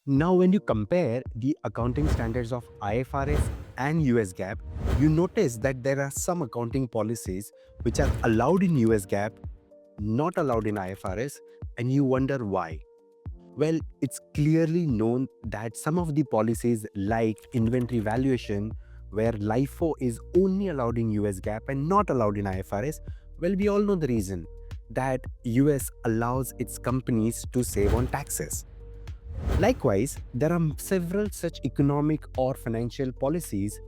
Now, when you compare the accounting standards of IFRS and US GAAP, you notice that there are some accounting policies which are allowed in US GAAP, not allowed in IFRS, and you wonder why. Well, it's clearly known that some of the policies like inventory valuation, where LIFO is only allowed in US GAAP and not allowed in IFRS, well, we all know the reason that US allows its companies to save on taxes. Likewise, there are several such economic or financial policies,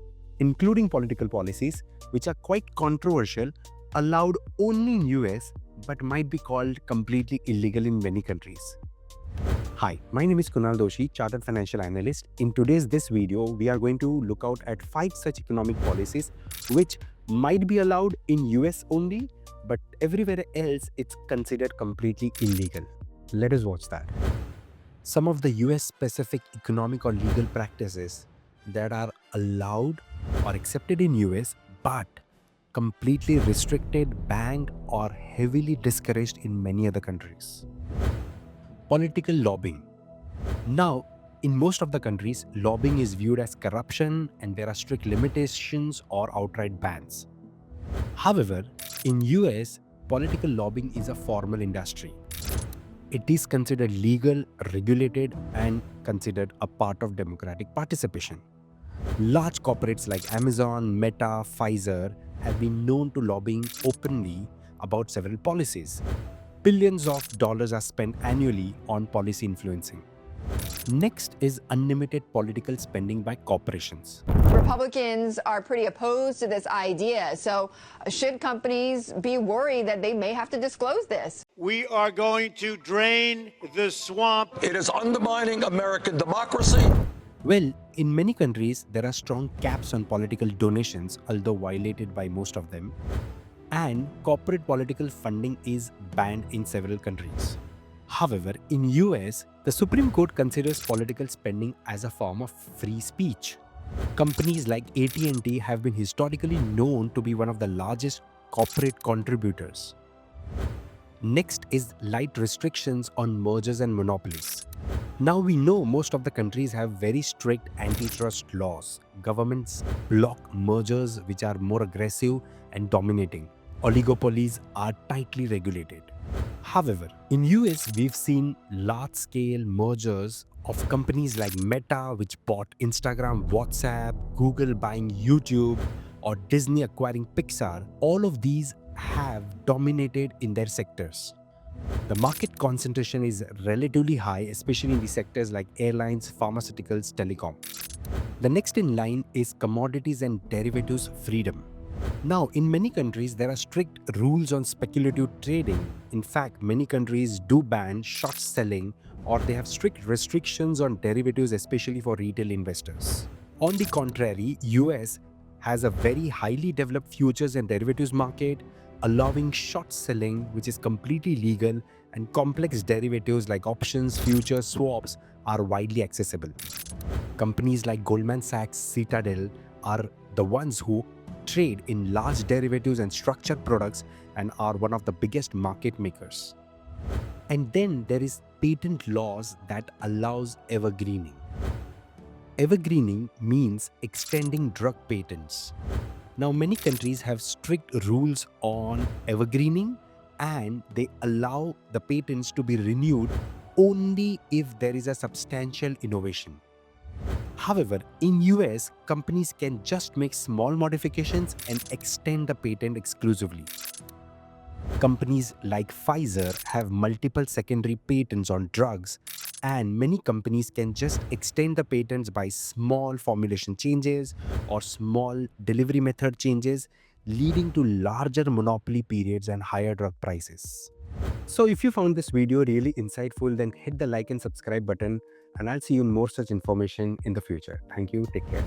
including political policies, which are quite controversial, allowed only in US but might be called completely illegal in many countries. Hi, my name is Kunal Doshi, Chartered Financial Analyst. In today's this video, we are going to look out at 5 such economic policies which might be allowed in US only, but everywhere else it's considered completely illegal. Let us watch that. Some of the US specific economic or legal practices that are allowed or accepted in US but completely restricted, banned, or heavily discouraged in many other countries. Political lobbying. Now, in most of the countries, lobbying is viewed as corruption and there are strict limitations or outright bans. However, in US, political lobbying is a formal industry. It is considered legal, regulated, and considered a part of democratic participation. Large corporates like Amazon, Meta, Pfizer have been known to lobbying openly about several policies. Billions of dollars are spent annually on policy influencing. Next is unlimited political spending by corporations. Republicans are pretty opposed to this idea. So should companies be worried that they may have to disclose this? We are going to drain the swamp. It is undermining American democracy. Well, in many countries, there are strong caps on political donations, although violated by most of them. And corporate political funding is banned in several countries. However, in US, the Supreme Court considers political spending as a form of free speech. Companies like AT&T have been historically known to be one of the largest corporate contributors. Next is light restrictions on mergers and monopolies. Now we know most of the countries have very strict antitrust laws. Governments block mergers which are more aggressive and dominating. Oligopolies are tightly regulated. However, in US, we've seen large-scale mergers of companies like Meta, which bought Instagram, WhatsApp, Google buying YouTube, or Disney acquiring Pixar. All of these have dominated in their sectors. The market concentration is relatively high, especially in the sectors like airlines, pharmaceuticals, telecom. The next in line is commodities and derivatives freedom. Now, in many countries, there are strict rules on speculative trading. In fact, many countries do ban short selling or they have strict restrictions on derivatives, especially for retail investors. On the contrary, US has a very highly developed futures and derivatives market, allowing short selling, which is completely legal, and complex derivatives like options, futures, swaps are widely accessible. Companies like Goldman Sachs, Citadel are the ones who trade in large derivatives and structured products and are one of the biggest market makers. And then there is patent laws that allows evergreening. Evergreening means extending drug patents. Now many countries have strict rules on evergreening and they allow the patents to be renewed only if there is a substantial innovation. However, in US, companies can just make small modifications and extend the patent exclusively. Companies like Pfizer have multiple secondary patents on drugs, and many companies can just extend the patents by small formulation changes or small delivery method changes, leading to larger monopoly periods and higher drug prices. So if you found this video really insightful, then hit the like and subscribe button, and I'll see you in more such information in the future. Thank you. Take care.